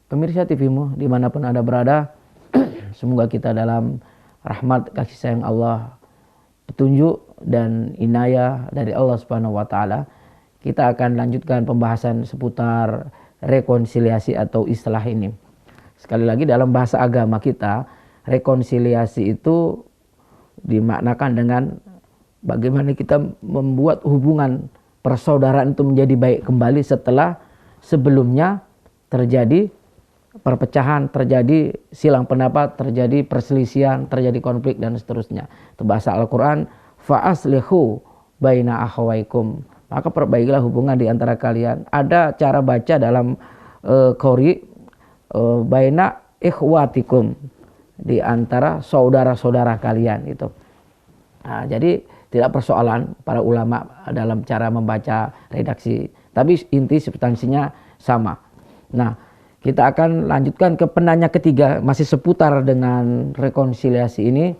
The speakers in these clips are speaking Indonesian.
pemirsa TVmu dimanapun Anda berada, semoga kita dalam rahmat kasih sayang Allah, petunjuk dan inayah dari Allah Subhanahu wa taala. Kita akan lanjutkan pembahasan seputar rekonsiliasi atau istilah ini. Sekali lagi, dalam bahasa agama kita, rekonsiliasi itu dimaknakan dengan bagaimana kita membuat hubungan persaudaraan itu menjadi baik kembali setelah sebelumnya terjadi perpecahan, terjadi silang pendapat, terjadi perselisihan, terjadi konflik dan seterusnya. Itu bahasa Al-Quran, fa'aslihu baina akhawaikum, maka perbaikilah hubungan di antara kalian. Ada cara baca dalam Qori, baina ikhwatikum, di antara saudara-saudara kalian itu. Nah, jadi tidak persoalan para ulama dalam cara membaca redaksi, tapi inti substansinya sama. Nah, kita akan lanjutkan ke penanya ketiga, masih seputar dengan rekonsiliasi ini.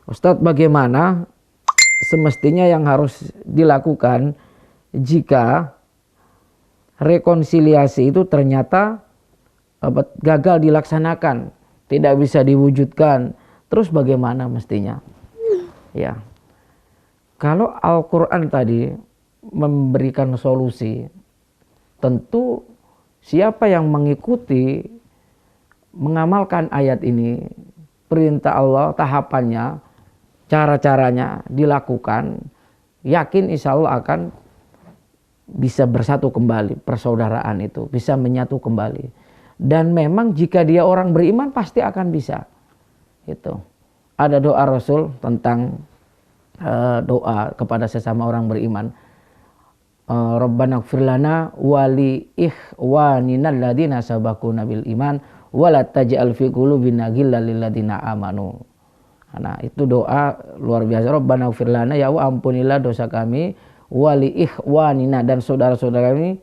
Ustadz, bagaimana semestinya yang harus dilakukan jika rekonsiliasi itu ternyata gagal dilaksanakan, tidak bisa diwujudkan, terus bagaimana mestinya? Ya, kalau Al-Quran tadi memberikan solusi, tentu siapa yang mengikuti, mengamalkan ayat ini, perintah Allah, tahapannya, cara-caranya dilakukan, yakin insya Allah akan bisa bersatu kembali, persaudaraan itu bisa menyatu kembali. Dan memang jika dia orang beriman pasti akan bisa. Itu ada doa Rasul tentang doa kepada sesama orang beriman. Rabbana ighfir lana wa li ikhwanina alladziina sabaquna bil iman wa la taj'al fi qulubina ghillan lil ladzina amanu. Nah, itu doa luar biasa. Rabbana ighfir lana, ya Allah ampunilah dosa kami, wali ikhwanina, dan saudara-saudara kami,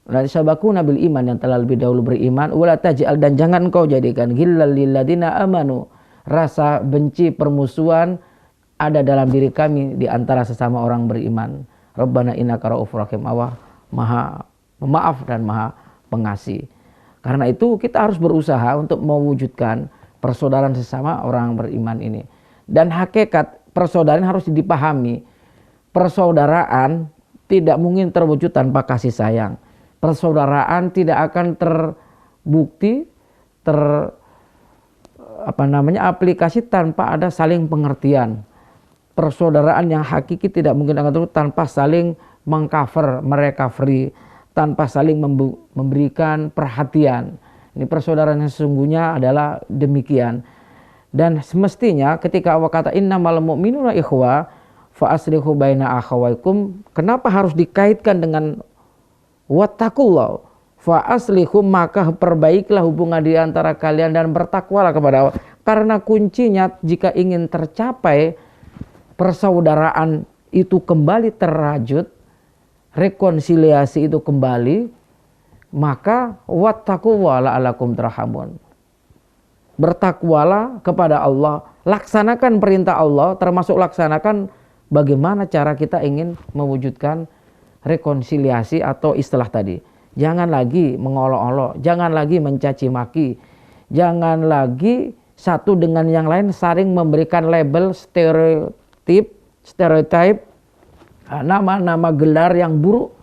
la sabaquna bil iman, yang telah lebih dahulu beriman, wala taj'al, dan jangan engkau jadikan ghillan lil ladzina amanu, rasa benci permusuhan ada dalam diri kami di antara sesama orang beriman. Rabbana innaka ra'ufur rahim, Allah Maha Pemaaf dan Maha Pengasih. Karena itu kita harus berusaha untuk mewujudkan persaudaraan sesama orang beriman ini. Dan hakikat persaudaraan harus dipahami. Persaudaraan tidak mungkin terwujud tanpa kasih sayang. Persaudaraan tidak akan terbukti, aplikasi tanpa ada saling pengertian. Persaudaraan yang hakiki tidak mungkin akan terwujud tanpa saling mengcover, merecovery, tanpa saling memberikan perhatian. Ini persaudaraan yang sesungguhnya adalah demikian. Dan semestinya ketika Allah kata innamal mu'minuna ikhwah fa aslihu baina akhawaikum, kenapa harus dikaitkan dengan wattaqullah fa aslihu, maka perbaikilah hubungan di antara kalian dan bertakwalah kepada Allah. Karena kuncinya jika ingin tercapai persaudaraan itu kembali terrajut, rekonsiliasi itu kembali, maka wattaqullah la'allakum turhamun. Bertakwalah kepada Allah, laksanakan perintah Allah, termasuk laksanakan bagaimana cara kita ingin mewujudkan rekonsiliasi atau istilah tadi. Jangan lagi mengolok-olok, jangan lagi mencaci maki, jangan lagi satu dengan yang lain saling memberikan label stereotip, nama-nama gelar yang buruk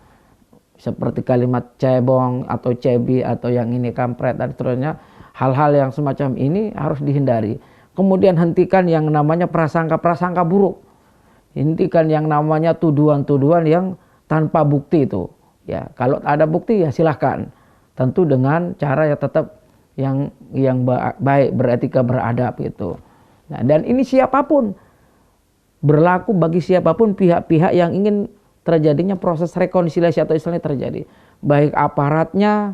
seperti kalimat cebong atau cebi atau yang ini kampret dan seterusnya. Hal-hal yang semacam ini harus dihindari. Kemudian hentikan yang namanya prasangka-prasangka buruk. Hentikan yang namanya tuduhan-tuduhan yang tanpa bukti itu. Ya, kalau ada bukti ya silahkan. Tentu dengan cara yang tetap yang baik, beretika, beradab gitu. Nah, dan ini siapapun, berlaku bagi siapapun pihak-pihak yang ingin terjadinya proses rekonsiliasi atau istilahnya terjadi. Baik aparatnya,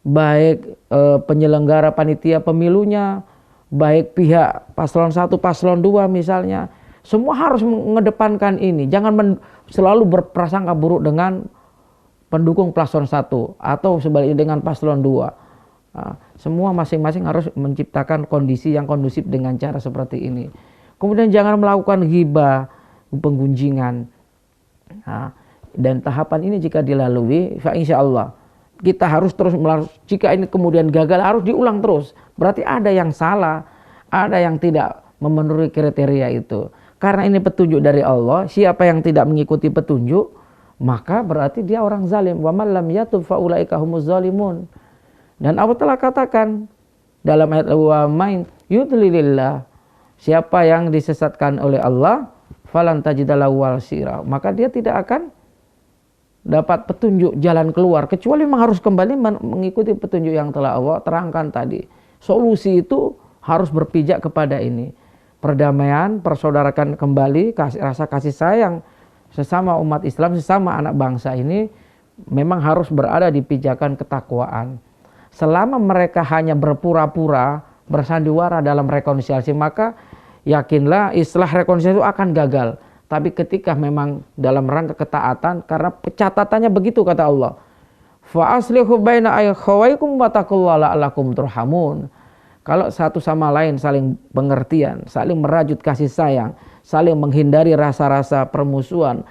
baik penyelenggara panitia pemilunya, baik pihak paslon 1, paslon 2 misalnya, semua harus mengedepankan ini. Jangan selalu berprasangka buruk dengan pendukung paslon 1 atau sebaliknya dengan paslon 2. Semua masing-masing harus menciptakan kondisi yang kondusif dengan cara seperti ini. Kemudian jangan melakukan ghibah, penggunjingan. Dan tahapan ini jika dilalui, insya Allah kita harus terus jika ini kemudian gagal harus diulang terus. Berarti ada yang salah, ada yang tidak memenuhi kriteria itu. Karena ini petunjuk dari Allah, siapa yang tidak mengikuti petunjuk, maka berarti dia orang zalim. Wa man lam yatub fa ulaika humuz zalimun. Dan Allah telah katakan dalam ayat wa main yudlilillah, siapa yang disesatkan oleh Allah, falan tajidalahu walsira, maka dia tidak akan dapat petunjuk jalan keluar, kecuali memang harus kembali mengikuti petunjuk yang telah Allah terangkan tadi. Solusi itu harus berpijak kepada ini. Perdamaian, persaudarakan kembali, rasa kasih sayang sesama umat Islam, sesama anak bangsa ini memang harus berada di pijakan ketakwaan. Selama mereka hanya berpura-pura, bersandiwara dalam rekonsiliasi, maka yakinlah islah rekonsiliasi itu akan gagal. Tapi ketika memang dalam rangka ketaatan, karena catatannya begitu kata Allah, fa aslihu baina akhawaykum wattaqullaha la'allakum turhamun. Kalau satu sama lain saling pengertian, saling merajut kasih sayang, saling menghindari rasa-rasa permusuhan,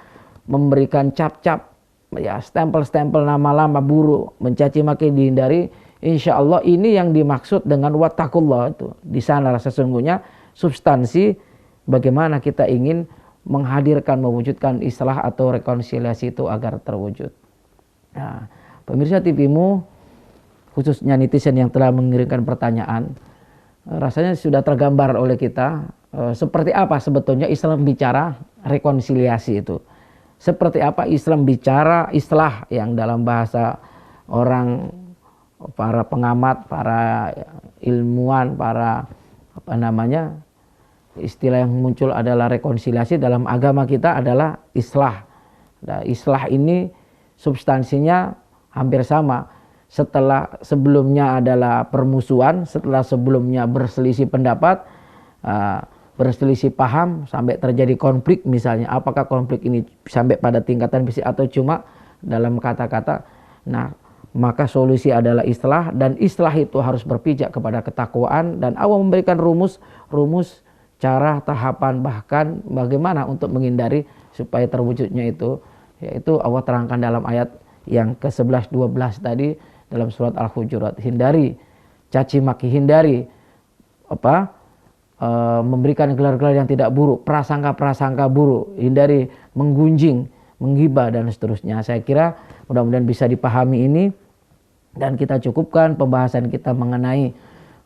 memberikan cap-cap, ya stempel-stempel nama-nama buruk, mencaci maki dihindari, insya Allah ini yang dimaksud dengan wattaqullah itu. Di sana sesungguhnya substansi bagaimana kita ingin menghadirkan, mewujudkan islah atau rekonsiliasi itu agar terwujud. Nah, pemirsa TV-mu, khususnya netizen yang telah mengirimkan pertanyaan, rasanya sudah tergambar oleh kita seperti apa sebetulnya Islam bicara rekonsiliasi itu. Seperti apa Islam bicara islah yang dalam bahasa orang, para pengamat, para ilmuwan, para istilah yang muncul adalah rekonsiliasi. Dalam agama kita adalah islah. Nah, islah ini substansinya hampir sama. Setelah sebelumnya adalah permusuhan, setelah sebelumnya berselisih pendapat, berselisih paham, sampai terjadi konflik misalnya. Apakah konflik ini sampai pada tingkatan fisik atau cuma dalam kata-kata. Nah, maka solusi adalah islah, dan islah itu harus berpijak kepada ketakwaan, dan Allah memberikan rumus cara, tahapan, bahkan bagaimana untuk menghindari supaya terwujudnya itu, yaitu Allah terangkan dalam ayat yang ke-11, 12 tadi dalam surat Al-Hujurat. Hindari caci maki, hindari memberikan gelar-gelar yang tidak buruk, prasangka-prasangka buruk, hindari menggunjing, menggibah dan seterusnya. Saya kira mudah-mudahan bisa dipahami ini, dan kita cukupkan pembahasan kita mengenai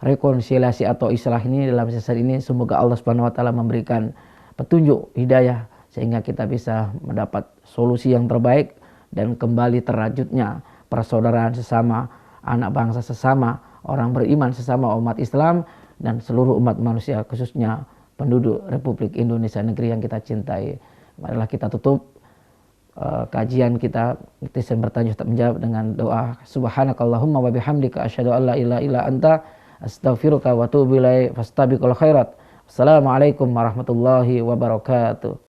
rekonsiliasi atau islah ini dalam sesi ini. Semoga Allah Subhanahu wa taala memberikan petunjuk, hidayah, sehingga kita bisa mendapat solusi yang terbaik dan kembali terwujudnya persaudaraan sesama anak bangsa, sesama orang beriman, sesama umat Islam dan seluruh umat manusia, khususnya penduduk Republik Indonesia, negeri yang kita cintai. Marilah kita tutup kajian kita netizen bertanya tak menjawab dengan doa subhanakallahumma wa bihamdika asyhadu an la ilaha illa anta astaghfiruka wa atubu ilaik fastabiqul khairat. Assalamualaikum warahmatullahi wabarakatuh.